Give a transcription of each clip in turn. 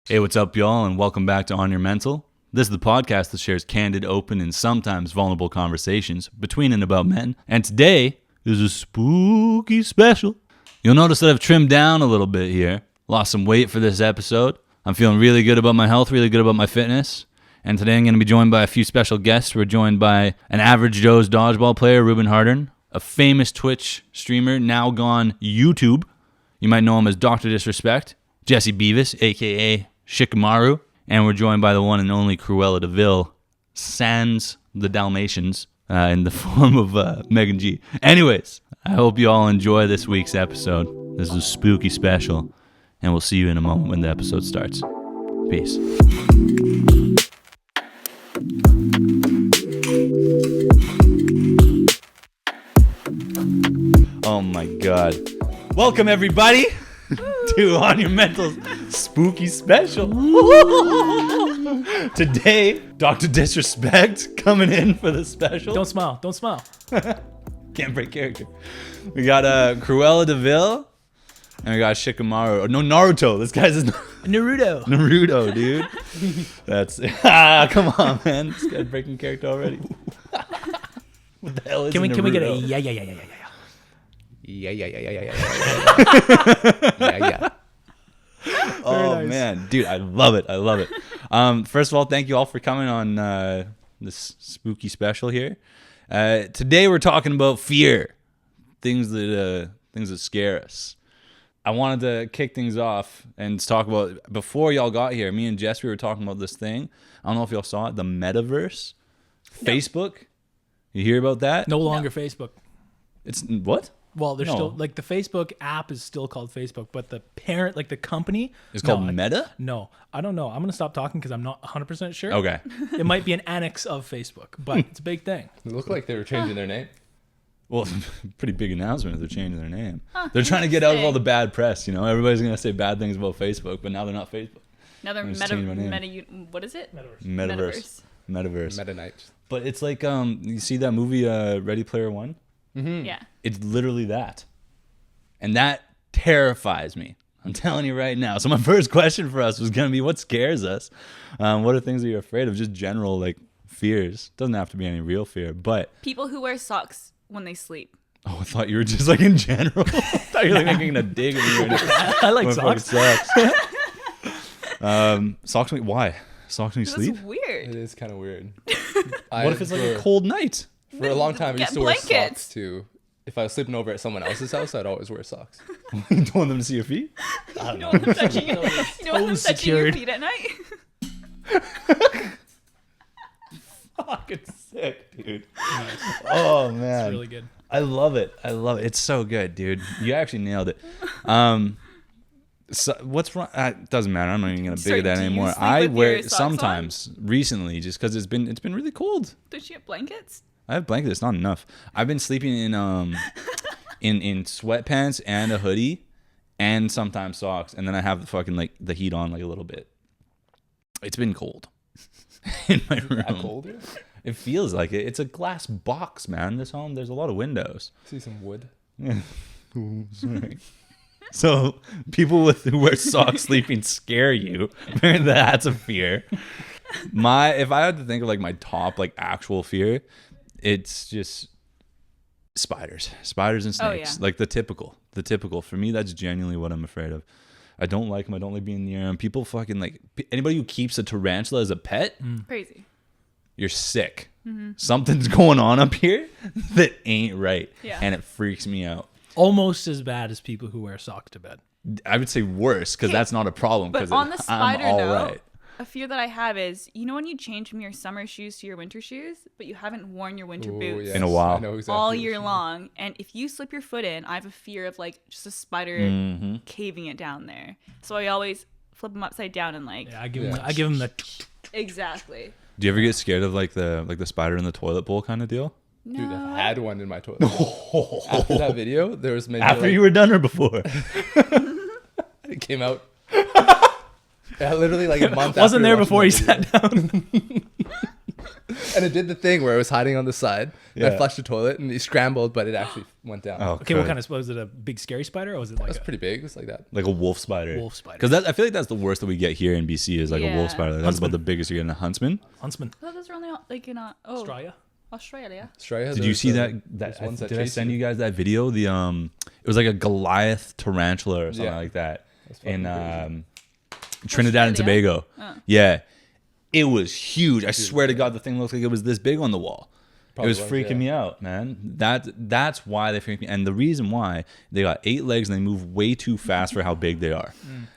Hey, what's up, y'all, and welcome back to On Your Mental. This is the podcast that shares candid, open, and sometimes vulnerable conversations between and about men. And today is a spooky special. You'll notice that I've trimmed down a little bit here. Lost some weight for this episode. I'm feeling really good about my health, really good about my fitness. And today I'm going to be joined by a few special guests. We're joined by an average Joe's dodgeball player, Reuben Hardern, a famous Twitch streamer, now gone YouTube. You might know him as Dr. Disrespect. Jesse Beavis, a.k.a. Shikamaru, and we're joined by the one and only Cruella de Vil, sans the Dalmatians, in the form of Meghan G. Anyways, I hope you all enjoy this week's episode. This is a spooky special, and we'll see you in a moment when the episode starts. Peace. Oh my God. Welcome, everybody, to On Your Mental's spooky special. Today, Dr. Disrespect coming in for the special. Don't smile. Don't smile. Can't break character. We got Cruella de Vil, and we got Shikamaru. No, Naruto. This guy's Naruto. Naruto, dude. That's come on, man. This guy's breaking character already. What the hell is Can we get a Naruto? yeah. Oh nice. man, dude, I love it. First of all, thank you all for coming on this spooky special here. Today we're talking about fear, things that scare us. I wanted to kick things off and talk about, before y'all got here, me and Jess, we were talking about this thing. I don't know if y'all saw it, the metaverse. No. Facebook. You hear about that? No longer Facebook. It's what? Well, there's still, like, the Facebook app is still called Facebook, but the parent, like the company, It's called Meta? No, I don't know. I'm going to stop talking because I'm not 100% sure. Okay. It might be an annex of Facebook, but it's a big thing. It looked like they were changing their name. Well, pretty big announcement if they're changing their name. They're trying to get out of all the bad press, you know? Everybody's going to say bad things about Facebook, but now they're not Facebook. Now they're what is it? Metaverse. Meta Knights. But it's like, you see that movie, Ready Player One? Mm-hmm. Yeah. It's literally that. And that terrifies me. I'm telling you right now. So my first question for us was going to be, what scares us? What are things that you're afraid of? Just general, like, fears. Doesn't have to be any real fear, but... People who wear socks when they sleep. Oh, I thought you were just, like, in general. I thought you were, like, making a dig at me right now. I like socks. Socks when... Why? Socks when you sleep? That's weird. It is kind of weird. What if it's, like, a cold night? For a long time, I Get used to wear blankets. socks, too. If I was sleeping over at someone else's house, I'd always wear socks. You don't want them to see your feet? You know when I'm touching you. You know when I'm touching your feet at night. Fucking sick, dude. Oh, man. It's really good. I love it. It's so good, dude. You actually nailed it. So what's wrong? It doesn't matter. I'm not even gonna big at that Do you anymore. sleep I with wear your it socks sometimes recently, just because it's been really cold. Don't you have blankets? I have blankets. It's not enough. I've been sleeping in in sweatpants and a hoodie, and sometimes socks, and then I have the fucking, like, the heat on, like, a little bit. It's been cold in my room. That cold? It feels like it. It's a glass box, man. This home, there's a lot of windows. See some wood. Ooh, sorry. So people who wear socks sleeping scare you. That's a fear. If I had to think of, like, my top, like, actual fear, it's just spiders and snakes. Oh, yeah. Like the typical. For me, that's genuinely what I'm afraid of. I don't like them. I don't like being near them. People fucking, like, anybody who keeps a tarantula as a pet, Crazy. you're sick. Something's going on up here that ain't right. Yeah. And it freaks me out. Almost as bad as people who wear socks to bed. I would say worse, because that's not a problem. But on the spider I'm all note, right. a fear that I have is, you know when you change from your summer shoes to your winter shoes, but you haven't worn your winter boots In a while. I know exactly all what year you mean. long, and if you slip your foot in, I have a fear of, like, just a spider caving it down there. So I always flip them upside down and, like, Yeah, I give them the... exactly. Do you ever get scared of, like, the spider in the toilet bowl kind of deal? No. Dude, I had one in my toilet. After that video, there was maybe After like, you were done or before? it came out. Yeah, literally like a month. Wasn't after there before watching he that sat down. And it did the thing where it was hiding on the side. And I Yeah. flushed the toilet and he scrambled, but it actually went down. Oh, Okay, what kind of was it? A big scary spider, or was it like That's a pretty big. It was like that. like a wolf spider? wolf spider? Because I feel like that's the worst that we get here in BC is like a wolf Yeah. spider. That's about the biggest you're getting. A huntsman. Huntsman? I thought those were only like in Australia? Australia. Australia, Did you see that? there's ones that Did I chase send you guys that video? The it was like a Goliath tarantula or something Yeah. like that That's fucking in crazy. Trinidad and Australia? Tobago. Yeah, it was huge. I swear to God, the thing looked like it was this big on the wall. Probably it was was, freaking yeah. me out, man. That's why they freak me. And the reason why they got 8 legs and they move way too fast for how big they are.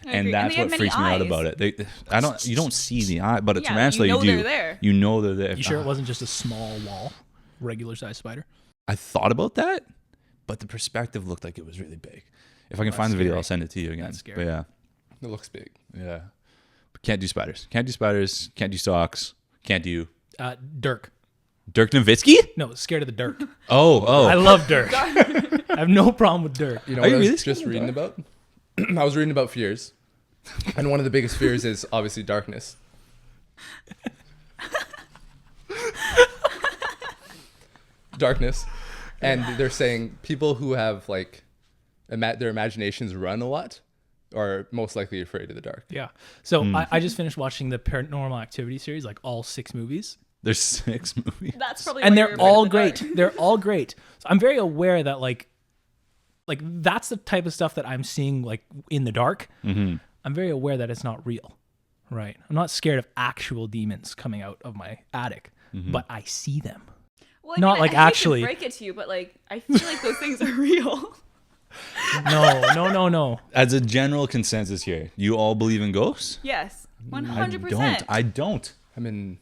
I And agree. that's they have what many freaks me out eyes. about it. You don't see the eye, but a Yeah, tarantula you know you do. they're there. You know they're there. You sure it wasn't just a small wall, regular size spider? I thought about that, but the perspective looked like it was really big. If I can find the video, scary. I'll send it to you again. That's scary. But yeah, It looks big. yeah. But can't do spiders. Can't do spiders. Can't do socks. Can't do Dirk. Dirk Nowitzki. No, scared of the Dirk. Oh. I love Dirk. I have no problem with Dirk. You know Are what you I was really just scared of reading about? I was reading about fears. And one of the biggest fears is obviously darkness. Darkness. And they're saying people who have like their imaginations run a lot are most likely afraid of the dark. Yeah. So I just finished watching the Paranormal Activity series, like all 6 movies. There's 6 movies. That's probably And why they're you're afraid of all the great. dark. They're all great. So I'm very aware that like that's the type of stuff that I'm seeing like in the dark. Mm-hmm. I'm very aware that it's not real, right? I'm not scared of actual demons coming out of my attic, Mm-hmm. but I see them. Well, I Not mean, like I hate to actually- break it to you, but like I feel like those things are real. No. As a general consensus here, you all believe in ghosts? Yes, I 100%. don't. I mean,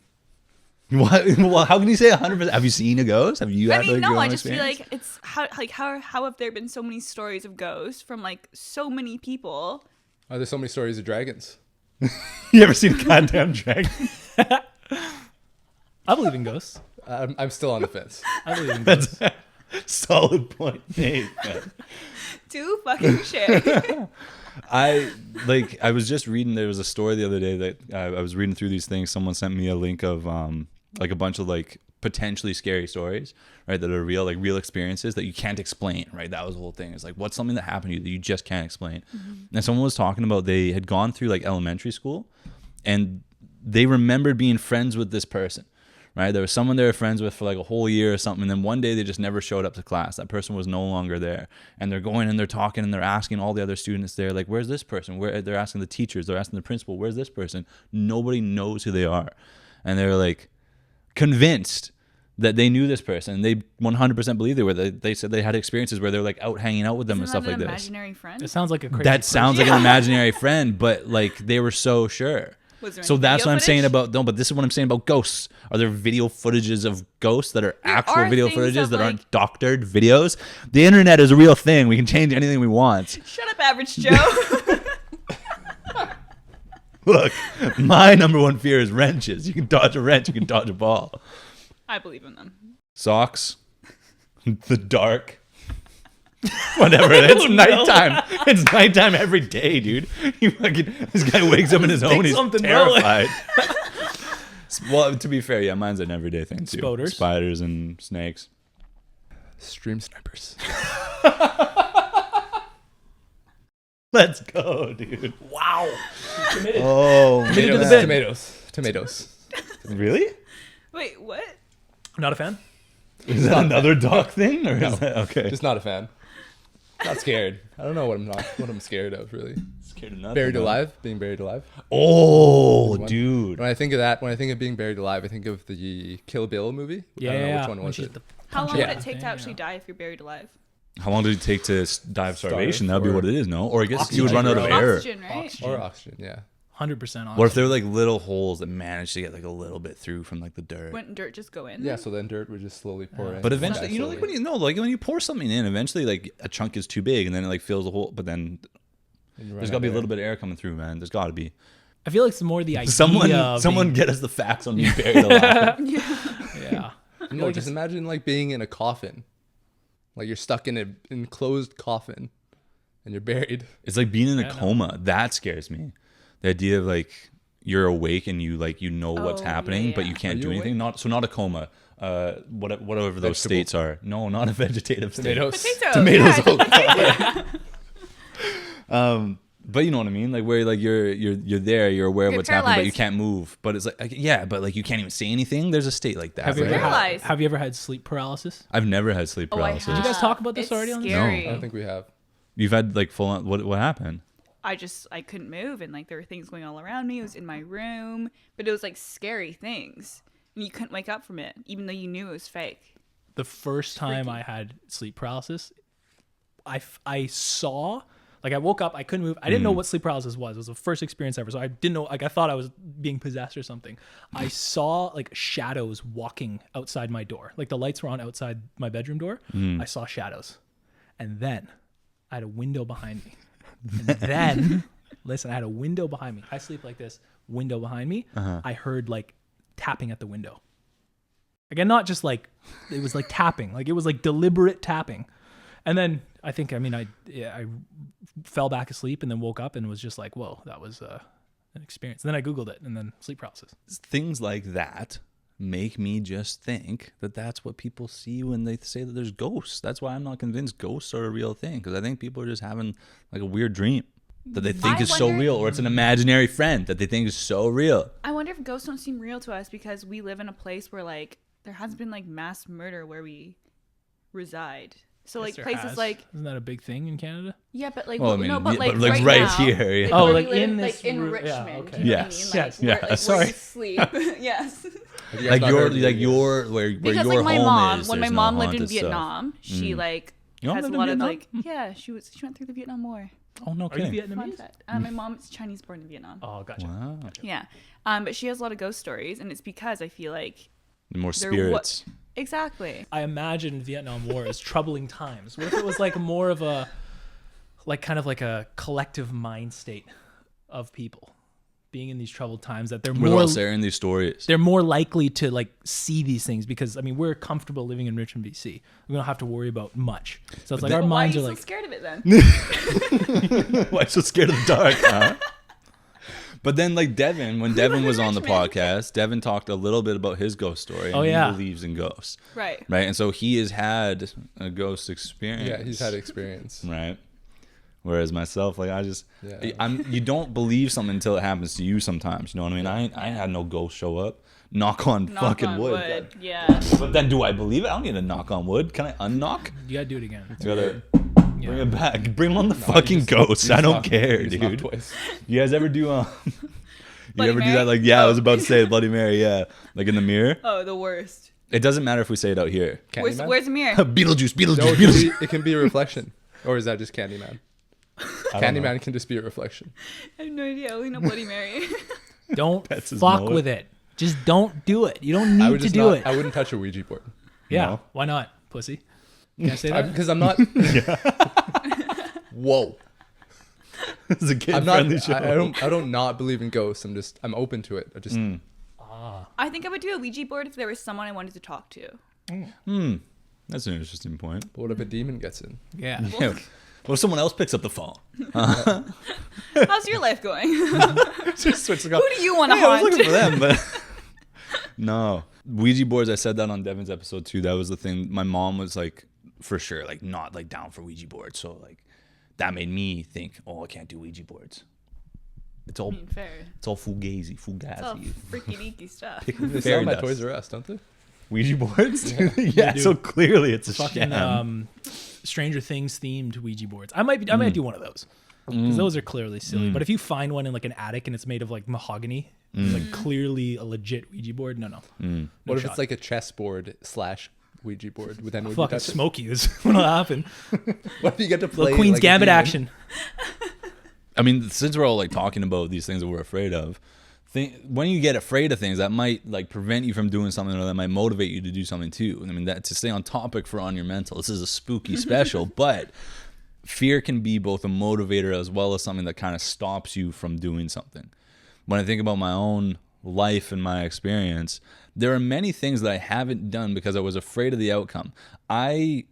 What? Well, how can you say 100%? Have you seen a ghost? Have you I had mean, like, no, your I own just feel experience? like it's how have there been so many stories of ghosts from like so many people? are there so many stories of dragons? You ever seen a goddamn dragon? I believe in ghosts. I'm still on the fence. I believe in ghosts. Solid point made, man. Too fucking shit. I was just reading, there was a story the other day that I was reading through these things. Someone sent me a link of like a bunch of like potentially scary stories, right, that are real, like real experiences that you can't explain, right? That was the whole thing. It's like, what's something that happened to you that you just can't explain? And someone was talking about they had gone through like elementary school and they remembered being friends with this person, right? There was someone they were friends with for like a whole year or something, and then one day they just never showed up to class. That person was no longer there, and they're going and they're talking and they're asking all the other students there, like, where's this person? Where they're asking the teachers, they're asking the principal, where's this person? Nobody knows who they are, and they're like convinced that they knew this person. They 100% believe they were. They said they had experiences where they're like out hanging out with them and Isn't stuff that like an this. imaginary friend? It sounds like a crazy. That sounds like an imaginary friend, but like they were so sure. Was there So any that's video what I'm saying footage? about no, but this is what I'm saying about ghosts. Are there video footages of ghosts that are There actual are video things footages that, that aren't like- doctored videos? The internet is a real thing. We can change anything we want. Shut up, average Joe. Look, my number one fear is wrenches. You can dodge a wrench, you can dodge a ball. I believe in them. Socks, the dark, whatever. It's nighttime. It's nighttime every day, dude. This guy wakes up in his own. He's something rolling. terrified. Well, to be fair, yeah, mine's an everyday thing too. Spoders. Spiders and snakes. Stream snipers. Let's go, dude. Wow. Committed. Oh, Committed to the man. bit. Tomatoes. Really? Wait, what? Not a fan. Is that another dog thing, or is that okay? Just not a fan. Not scared. I don't know what I'm scared of really. Scared of nothing, Buried man. alive, being buried alive. Oh, When- dude. When I think of that, when I think of being buried alive, I think of the Kill Bill movie. Yeah. I don't know yeah. which one When was she's it. the How long Yeah. would it take to actually die if you're buried alive? How long did it take to die of starvation? That would be or what it is, no? Or I guess you would oxygen. run out of air. Oxygen, right? Or oxygen, yeah. 100% on. What if there were like little holes that managed to get like a little bit through from like the dirt? Wouldn't dirt just go in? Yeah, so then dirt would just slowly pour in. But Die eventually, you know, like slowly. when you pour something in, eventually like a chunk is too big and then it like fills the hole. But then And you run there's out got to be a of little bit of air coming through, man. There's got to be. I feel like it's more the idea. Someone of get us the facts on being buried alive. being- yeah. No, just imagine like being in a coffin. Like you're stuck in an enclosed coffin and you're buried. It's like being in a Yeah, no. coma. That scares me. The idea of like you're awake and you like, you know what's Oh, happening, yeah, but yeah. you can't Are do you anything. awake? Not a coma. Whatever those Vegetable. states are. No, not a vegetative state. Tomatoes. Tomatoes. Tomatoes. Yeah. But you know what I mean? Like where like you're there, you're aware of You're what's happening, but you paralyzed. can't move. But it's like yeah, but like you can't even say anything. There's a state like that. Have you, right? ever had, Paralyzed. have you ever had sleep paralysis? I've never had sleep Oh, I paralysis. have. Did you guys talk about this It's already on this? scary. I don't think we have. You've had like full on, what happened? I couldn't move, and like there were things going all around me. It was in my room, but it was like scary things, and you couldn't wake up from it, even though you knew it was fake. The first time I had sleep paralysis, I saw, like I woke up, I couldn't move. I didn't know what sleep paralysis was. It was the first experience ever. So I didn't know, like I thought I was being possessed or something. I saw like shadows walking outside my door. Like the lights were on outside my bedroom door. I saw shadows. And then I had a window behind me. And then, listen, I had a window behind me. I sleep like this, window behind me. I heard like tapping at the window. Again, not just like, it was like tapping. Like it was like deliberate tapping. And then I fell back asleep and then woke up and was just like, whoa, that was an experience. And then I Googled it and then sleep paralysis. Things like that make me just think that that's what people see when they say that there's ghosts. That's why I'm not convinced ghosts are a real thing, because I think people are just having like a weird dream that they think I is so wonder- real, or it's an imaginary friend that they think is so real. I wonder if ghosts don't seem real to us because we live in a place where like there has been like mass murder where we reside. So like There places has. like Isn't that a big thing in Canada? yeah, but like Well, I no, mean, but yeah, like, but, like, right, right now, here, yeah. Oh, where like we live, in like this in room- Richmond. yeah, okay. You know Yes, what I mean? yes, Like, yeah, where, like, sorry. Where you sleep. Yes. Have you guys Like not your heard of like the- your where Because your like my home mom, is, when my there's no mom lived in haunted stuff. Vietnam, she like Your mom has a lived in lot of Vietnam? like yeah, she went through the Vietnam War. Oh no Are you kidding. Fun Vietnamese? fact. My mom is Chinese born in Vietnam. Oh, gotcha. Wow. Yeah. But she has a lot of ghost stories, and it's because I feel like More they're spirits. exactly. I imagine Vietnam War as troubling times. What if it was like more of a, like kind of like a collective mind state of people being in these troubled times, that they're We're more all sharing these stories. they're more likely to like see these things because I mean we're comfortable living in Richmond, BC. We don't have to worry about much. So it's like our But why are minds you are so like scared of it then? Why so scared of the dark, huh? But then, like Devin, when Devin was on the Richmond. podcast, Devin talked a little bit about his ghost story. And Oh, yeah. he believes in ghosts, Right. right? And so he has had a ghost experience. Yeah, he's had experience. right. Whereas myself, like Yeah. you don't believe something until it happens to you. Sometimes, you know what I mean? I ain't had no ghost show up. Knock on Knock fucking on wood. Yeah. But then, do I believe it? I don't need to knock on wood. Can I unknock? you gotta do it again. I gotta Yeah. bring it back. Bring on the fucking ghosts. I don't care, He's knocked dude. twice. You guys ever do you Bloody ever do Mary? that? Like, yeah, I was Oh. about to say Bloody Mary, yeah. Like in the mirror. Oh, the worst. It doesn't matter if we say it out here. Candyman? Where's the mirror? Beetlejuice, Beetlejuice, No, Beetlejuice. it can be a reflection. Or is that just Candyman? I don't know. Candyman can just be a reflection. I have no idea. I only know Bloody Mary. Don't That's his fuck mullet. with it. Just don't do it. You don't I need would to just do not, it. I wouldn't touch a Ouija board. Yeah. No. Why not, pussy? Can I say that? Because I'm not. Whoa. It's a I'm not. kid-friendly show. I don't not believe in ghosts. I'm open to it. I just. I think I would do a Ouija board if there was someone I wanted to talk to. That's an interesting point. What if a demon gets in? Yeah. Yeah. Well, if someone else picks up the phone. How's your life going? Just switch the Who do you want to Hey, I was haunt? looking for them, but no. Ouija boards, I said that on Devin's episode too. That was the thing. My mom was like, for sure, like not like down for Ouija boards. So like that made me think, oh, I can't do Ouija boards. It's all I mean, fair. it's all fugazi, It's all fugazi. freaky deaky stuff. They Fairy sell them at dust. Toys R Us, don't they? Ouija boards? Yeah, do. so clearly it's a Fucking sham. Stranger Things themed Ouija boards. I might do one of those. Because those are clearly silly. But if you find one in like an attic and it's made of like mahogany, it's like clearly a legit Ouija board. No. What if shot. it's like a chessboard / Ouija board? Then would you Fucking touch it? smoke you is what'll happen. What if you get to play Little Queen's like, a Gambit demon? action. I mean, since we're all like talking about these things that we're afraid of, when you get afraid of things, that might like prevent you from doing something, or that might motivate you to do something too. I mean, that to stay on topic for On Your Mental, this is a spooky special, but fear can be both a motivator as well as something that kind of stops you from doing something. When I think about my own life and my experience, there are many things that I haven't done because I was afraid of the outcome. I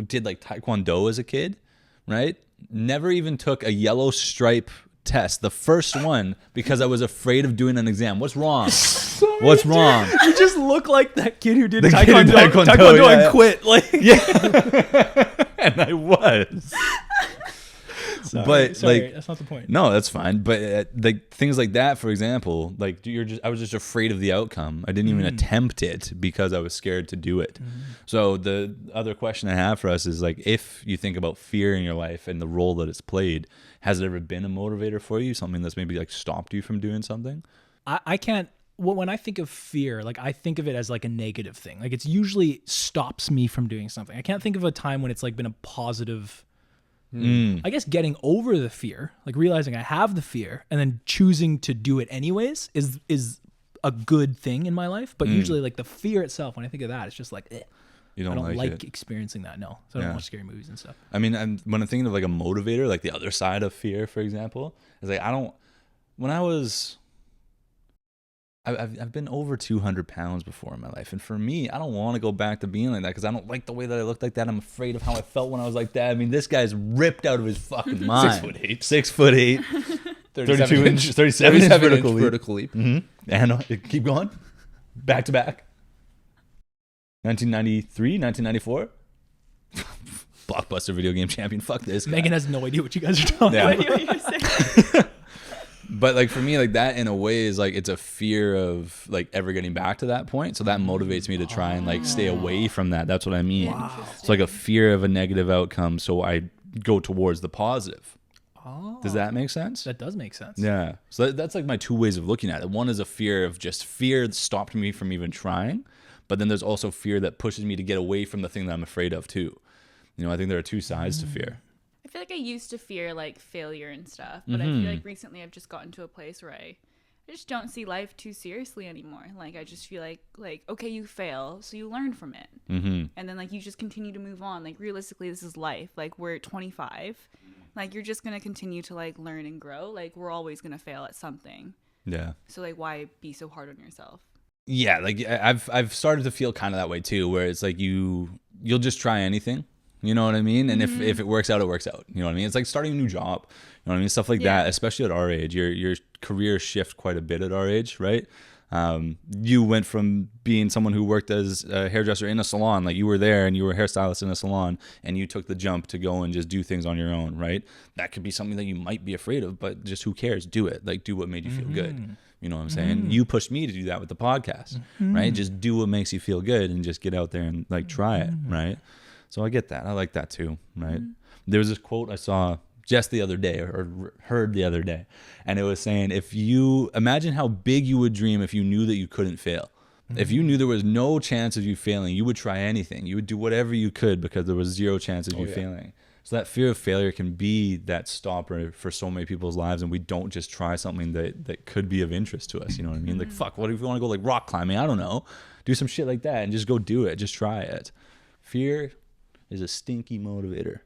did like Taekwondo as a kid, right? Never even took a yellow stripe test, the first one, because I was afraid of doing an exam. What's wrong? What's wrong? You just look like that kid who did The kid in taekwondo yeah. and quit. Like, And I was. But sorry, like, that's not the point. no, that's fine. But like things like that, for example, like I was just afraid of the outcome. I didn't even attempt it because I was scared to do it. So the other question I have for us is like, if you think about fear in your life and the role that it's played, has it ever been a motivator for you? Something that's maybe like stopped you from doing something? I can't. Well, when I think of fear, like I think of it as like a negative thing. Like it's usually stops me from doing something. I can't think of a time when it's like been a positive. I guess getting over the fear, like realizing I have the fear and then choosing to do it anyways is a good thing in my life. But usually like the fear itself, when I think of that, it's just like, You I don't don't like like it? experiencing that. No. So I don't watch scary movies and stuff. I mean, when I'm thinking of like a motivator, like the other side of fear, for example, is like I've been over 200 pounds before in my life. And for me, I don't want to go back to being like that because I don't like the way that I looked like that. I'm afraid of how I felt when I was like that. I mean, this guy's ripped out of his fucking mind. 6'8". 32 inch, 37 inch vertical leap. And keep going. Back to back. 1993, 1994. Blockbuster video game champion. Fuck this guy. Megan has no idea what you guys are talking Yeah. about. What you're saying. But like for me, like that in a way is like it's a fear of like ever getting back to that point. So that motivates me to try and like stay away from that. That's what I mean. It's like a fear of a negative outcome. So I go towards the positive. Does that make sense? That does make sense. Yeah. So that's like my two ways of looking at it. One is a fear of just fear that stopped me from even trying. But then there's also fear that pushes me to get away from the thing that I'm afraid of too. You know, I think there are two sides to fear. I feel like I used to fear like failure and stuff, but I feel like recently I've just gotten to a place where I just don't see life too seriously anymore. Like I just feel like okay, you fail, so you learn from it, and then like you just continue to move on. Like realistically, this is life. Like we're 25, like you're just gonna continue to like learn and grow. Like we're always gonna fail at something. Yeah. So like, why be so hard on yourself? Yeah, like I've started to feel kind of that way too, where it's like you'll just try anything. You know what I mean? And if it works out, it works out. You know what I mean? It's like starting a new job. You know what I mean? Stuff like that, especially at our age. Your career shift quite a bit at our age, right? You went from being someone who worked as a hairdresser in a salon, like you were there and you were a hairstylist in a salon, and you took the jump to go and just do things on your own, right? That could be something that you might be afraid of, but just who cares? Do it. Like do what made you feel good. You know what I'm saying? You pushed me to do that with the podcast, right? Just do what makes you feel good and just get out there and like try it, right? So I get that. I like that too, right? There was this quote I saw just the other day or heard the other day, and it was saying, if you imagine how big you would dream if you knew that you couldn't fail. If you knew there was no chance of you failing, you would try anything. You would do whatever you could because there was zero chance of you failing. So that fear of failure can be that stopper for so many people's lives, and we don't just try something that could be of interest to us. You know what I mean? Like, fuck, what if you want to go like rock climbing? I don't know. Do some shit like that and just go do it. Just try it. Fear is a stinky motivator.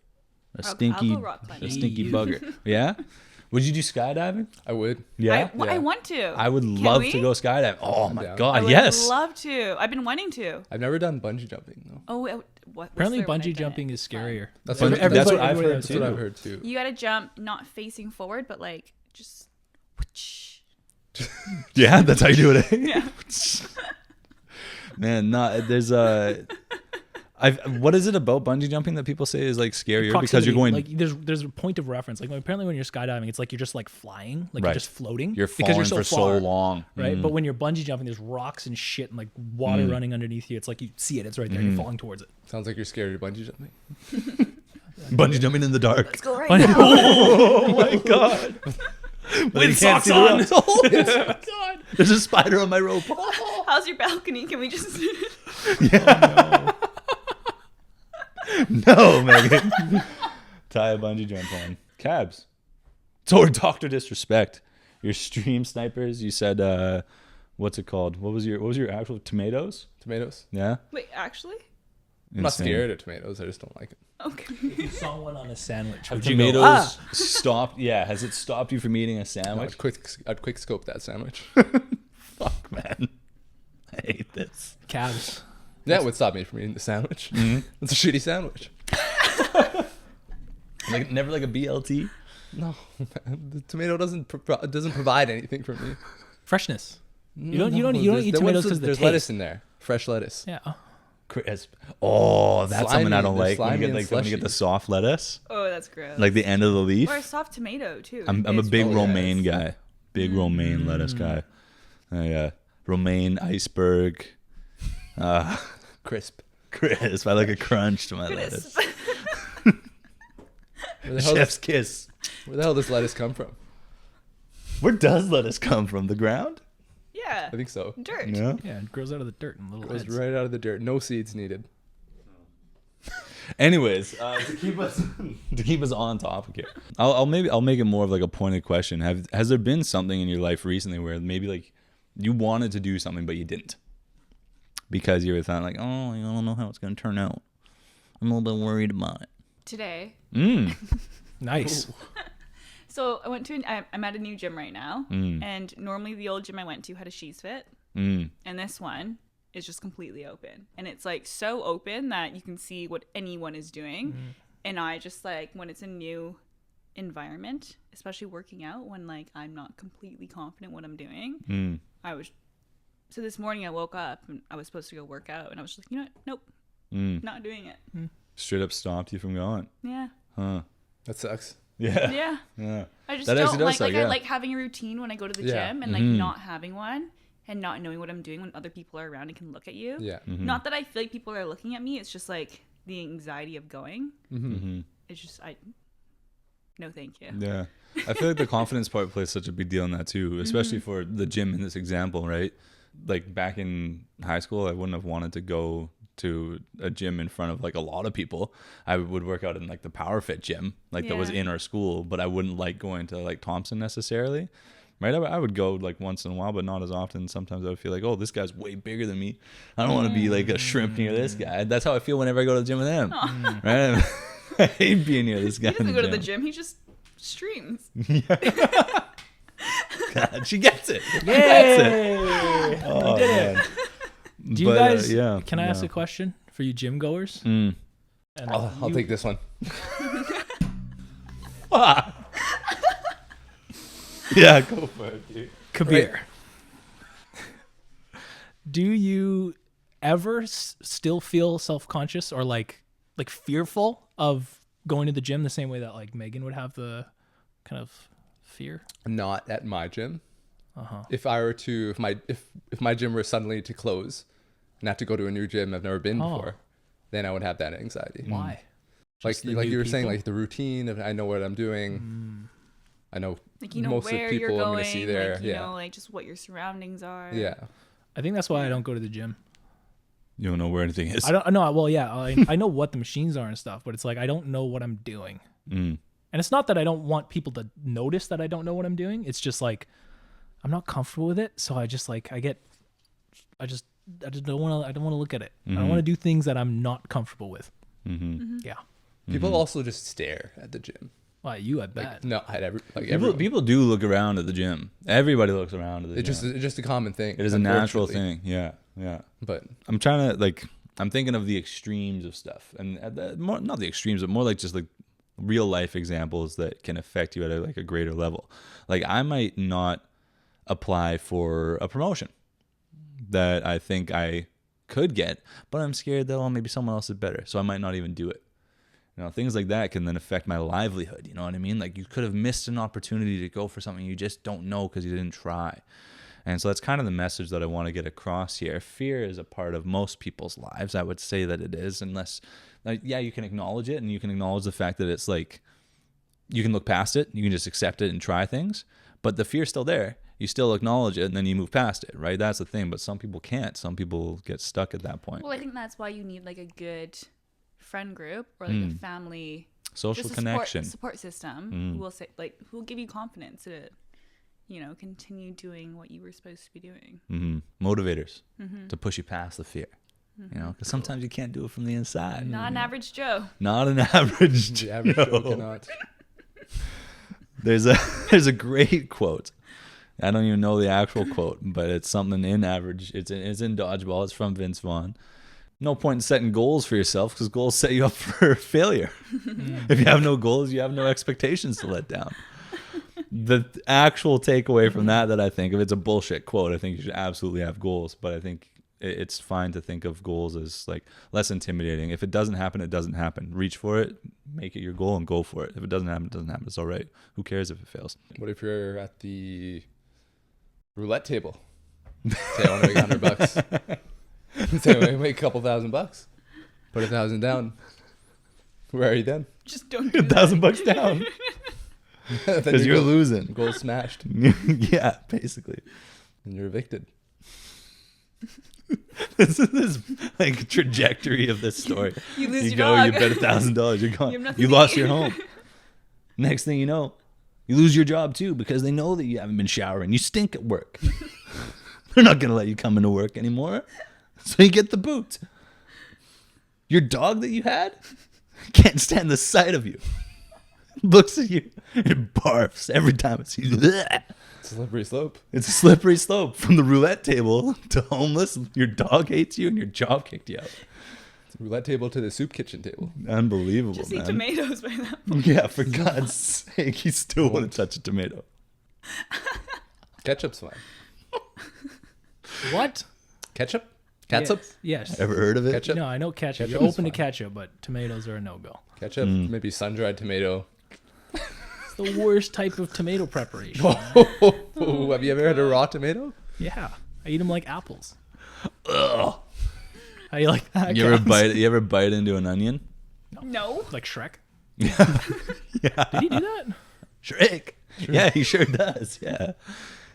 I'll go rock climbing. A stinky bugger. Yeah? Would you do skydiving? I would. Yeah? I want to. I would Can love we? to go skydiving. Oh my down. God, I would yes. love to. I've been wanting to. I've never done bungee jumping though. Oh, what's Apparently, there when I've bungee done jumping it? is scarier. That's That's what I've everybody heard else That's what I've too. heard too. You gotta jump not facing forward, but like just. Yeah, that's how you do it. Eh? Yeah. Man, there's what is it about bungee jumping that people say is like scarier because you're going like there's a point of reference. Like apparently when you're skydiving, it's like you're just like flying, like Right. you're just floating. you're because falling you're for far, so long. right? But when you're bungee jumping, there's rocks and shit and like water running underneath you. It's like you see it, it's right there, and you're falling towards it. Sounds like you're scared of bungee jumping. Bungee jumping in the dark. Let's go right now. Oh my God. Wind socks on. Oh God. There's a spider on my rope. How's your balcony? Can we just? No, Megan. Tie a bungee jump on. Cabs. So Dr. Disrespect. Your stream snipers, you said what's it called? What was your actual tomatoes? Tomatoes. Yeah? Wait, actually? I'm not Insane. scared of tomatoes. I just don't like it. Okay. You saw one on a sandwich. Have would you go, tomatoes stopped? Yeah, has it stopped you from eating a sandwich? I'd quick scope that sandwich. Fuck, man. I hate this. Calves. That would stop me from eating the sandwich. It's a shitty sandwich. Like never like a BLT? No, man. The tomato doesn't provide anything for me. Freshness. You don't eat tomatoes because there's lettuce in there, fresh lettuce. Yeah. Crisp. Oh, that's Slimy, something I don't they're like. When you slimy get and when you get the slushy. soft lettuce, Oh, that's gross. like the end of the leaf. Or a soft tomato too. I'm a It's big really romaine gross. guy. Big romaine lettuce guy. Yeah, romaine iceberg. Crisp. Crisp. I like a crunch to my Crisp. lettuce. Where the hell Chef's kiss. Where the hell does lettuce come from? Where does lettuce come from? The ground? Yeah. I think so. Dirt. Yeah. Yeah, it grows out of the dirt in little Goes heads. right out of the dirt. No seeds needed. Anyways, to keep us on topic here, I'll make it more of like a pointed question. Has there been something in your life recently where maybe like you wanted to do something but you didn't because you were thought like, oh, I don't know how it's gonna turn out. I'm a little bit worried about it. Today. Nice. So I went to I'm at a new gym right now, and normally the old gym I went to had a She's Fit, and this one is just completely open, and it's like so open that you can see what anyone is doing, and I just like when it's a new environment, especially working out when like I'm not completely confident what I'm doing, so this morning I woke up and I was supposed to go work out, and I was just like, you know what, nope, not doing it. Straight up stopped you from going. Yeah. Huh. That sucks. Yeah. Yeah. I just That actually don't does like suck, I yeah. like having a routine when I go to the Yeah. gym and like not having one and not knowing what I'm doing when other people are around and can look at you. Yeah. Not that I feel like people are looking at me, it's just like the anxiety of going. It's just no thank you. Yeah. I feel like the confidence part plays such a big deal in that too, especially for the gym in this example, right? Like back in high school, I wouldn't have wanted to go to a gym in front of like a lot of people. I would work out in like the Power Fit gym, like that was Yeah. in our school, but I wouldn't like going to like Thompson necessarily. Right? I would go like once in a while, but not as often. Sometimes I would feel like, oh, this guy's way bigger than me. I don't want to be like a shrimp near this guy. That's how I feel whenever I go to the gym with him. Right? I hate being near this guy. He doesn't in go to the gym, he just streams. God, she gets it. Yay! Oh, man. Do you But, guys? yeah, Can I ask yeah. a question for you gym goers? Mm. And I'll take this one. Yeah, go for it, dude. Kabir. Do you ever still feel self-conscious or like fearful of going to the gym the same way that like Meghan would have the kind of fear? Not at my gym. If I were to, if my gym were suddenly to close and have to go to a new gym I've never been before, then I would have that anxiety. Why? Like Just the you new were saying, people? like the routine of I know what I'm doing. I know Like you know most of the where you're people I'm going, gonna see there. like you Yeah. know like just what your surroundings are. Yeah. I think that's why I don't go to the gym. You don't know where anything is. I don't know. Well, yeah, I know what the machines are and stuff, but it's like I don't know what I'm doing. And it's not that I don't want people to notice that I don't know what I'm doing. It's just like I'm not comfortable with it, so I just like I just don't want to. I don't want to look at it. I don't want to do things that I'm not comfortable with. Yeah. People also just stare at the gym. Well, you, I bet. No, I'd ever like People, everyone. people do look around at the gym. Everybody looks around at the It's gym. just a common thing. It is a natural unfortunately. thing. Yeah, yeah. But I'm trying to like. I'm thinking of the extremes of stuff, and more, not the extremes, but more like just like real life examples that can affect you at like a greater level. Like I might not apply for a promotion that I think I could get, but I'm scared that maybe someone else is better, so I might not even do it. You know, things like that can then affect my livelihood. You know what I mean? Like you could have missed an opportunity to go for something you just don't know because you didn't try. And so that's kind of the message that I want to get across here. Fear is a part of most people's lives. I would say that it is, unless, like, yeah, you can acknowledge it and you can acknowledge the fact that it's like, you can look past it, you can just accept it and try things, but the fear's still there. You still acknowledge it and then you move past it, right? That's the thing. But some people can't. Some people get stuck at that point. Well, I think that's why you need like a good friend group or like a family Social just a connection. support system who will say like who will give you confidence to continue doing what you were supposed to be doing. Motivators to push you past the fear. You know, because sometimes you can't do it from the inside. Not an average Joe. Not an average the average Joe Joe. cannot. There's a great quote. I don't even know the actual quote, but it's something in average. It's in Dodgeball. It's from Vince Vaughn. no point in setting goals for yourself because goals set you up for failure. If you have no goals, you have no expectations to let down. The actual takeaway from that I think, if it's a bullshit quote, I think you should absolutely have goals. But I think it's fine to think of goals as like less intimidating. If it doesn't happen, it doesn't happen. Reach for it, make it your goal, and go for it. If it doesn't happen, it doesn't happen. It's all right. Who cares if it fails? What if you're at the roulette table? Say I want to make $100. Say I want to make a couple $1,000. Put $1,000 down. Where are you then? Just don't do that. $1,000 down because you're losing. Goal smashed. Yeah, basically. And you're evicted. This is this like trajectory of this story. You lose your go, dog. you bet $1,000. You're You gone. have nothing You to lost eat. your home. Next thing you know, you lose your job too because they know that you haven't been showering. You stink at work. They're not gonna let you come into work anymore. So you get the boot. Your dog that you had can't stand the sight of you. Looks at you and barfs every time it sees you. It's a slippery slope. It's a slippery slope from the roulette table to homeless. Your dog hates you and your job kicked you out. It's a roulette table to the soup kitchen table. Unbelievable, Just man. eat tomatoes by that point. Yeah, for God's sake, you still wouldn't touch a tomato. Ketchup's fine. What? Ketchup? Catsup? Yes. Ever heard of it? Ketchup? No, I know ketchup. Ketchup You're is open to fine. ketchup, but tomatoes are a no-go. Ketchup, maybe sun-dried tomato. It's the worst type of tomato preparation. Oh, have you ever had a raw tomato? Yeah, I eat them like apples. Ugh. How you like that? You ever guys? bite into an onion? No. Like Shrek? Yeah. Did he do that? Shrek. Yeah, he sure does. Yeah.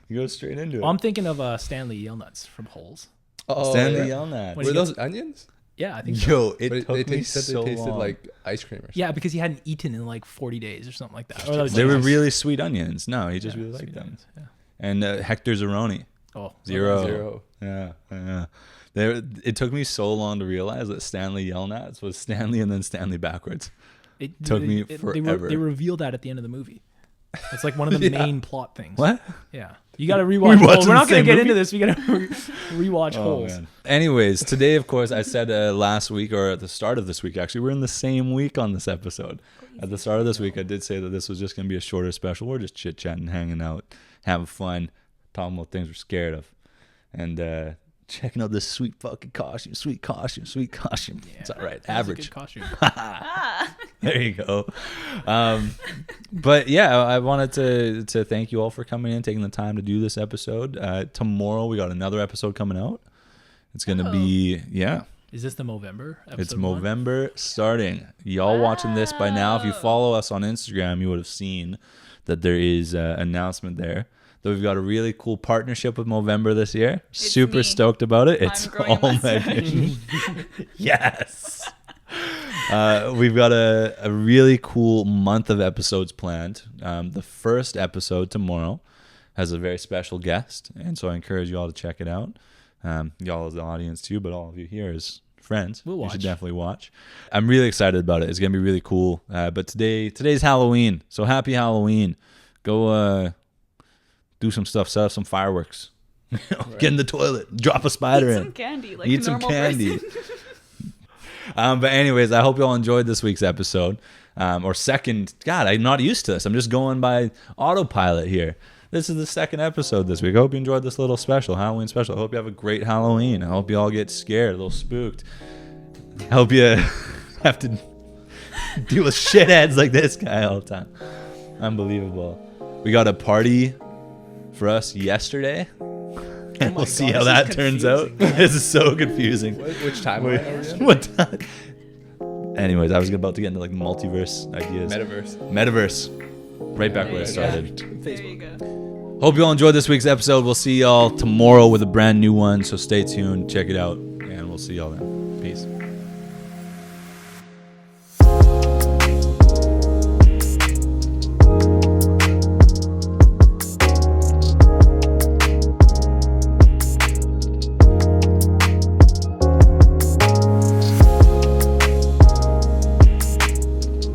You go straight into it. Well, I'm thinking of Stanley Yelnuts from Holes. Oh, Stanley yeah. Yelnat. When Were he those onions? Yeah, I think so. Yo, it But took me said so they tasted long. like ice cream or something. Yeah, because he hadn't eaten in like 40 days or something like that. Or that was They like were nice. really sweet onions. No, he just really liked sweet them. onions, yeah. And Hector Zeroni. Oh, Zero. Zero. Yeah. It took me so long to realize that Stanley Yelnats was Stanley and then Stanley backwards. It Took me They, forever. they reveal that at the end of the movie. It's like one of the Yeah. main plot things. What? Yeah. You got to rewatch. watching Holes. We're not the going same to get movie? into this. We got to rewatch Holes. Man. Anyways, today, of course, I said last week or at the start of this week, actually, we're in the same week on this episode. At the start of this week, I did say that this was just going to be a shorter special. We're just chit-chatting, hanging out, having fun, talking about things we're scared of. And checking out this sweet fucking costume. Sweet costume. It's all right. That was a Average. good costume. There you go. But yeah, I wanted to thank you all for coming in, taking the time to do this episode. Tomorrow we got another episode coming out. It's going to be, yeah, Is this the Movember episode? it's one? Movember starting. Y'all watching this by now, if you follow us on Instagram, you would have seen that there is an announcement there. That we've got a really cool partnership with Movember this year. Super me. stoked about it. I'm It's growing a all mustache. Meghan. Yes. We've got a really cool month of episodes planned. The first episode tomorrow has a very special guest, and so I encourage you all to check it out. Y'all as the audience too, but all of you here as friends, We'll you watch. should definitely watch. I'm really excited about it. It's gonna be really cool. But today's Halloween, so happy Halloween. Go do some stuff, set up some fireworks. Get in the toilet, drop a spider Eat in. some candy, like Eat a some normal candy. person. But anyways, I hope you all enjoyed this week's episode. Or second, God, I'm not used to this. I'm just going by autopilot here. This is the second episode this week. I hope you enjoyed this little special, Halloween special. I hope you have a great Halloween. I hope you all get scared, a little spooked. I hope you have to deal with shitheads like this guy all the time. Unbelievable. We got a party for us yesterday. And we'll see how this that is turns out. confusing. This is so confusing. Which timeline are we in? What time? Anyways, I was about to get into like multiverse ideas. Metaverse. Right back where I started. There you go. Hope you all enjoyed this week's episode. We'll see y'all tomorrow with a brand new one. So stay tuned, check it out, and we'll see y'all then. Peace.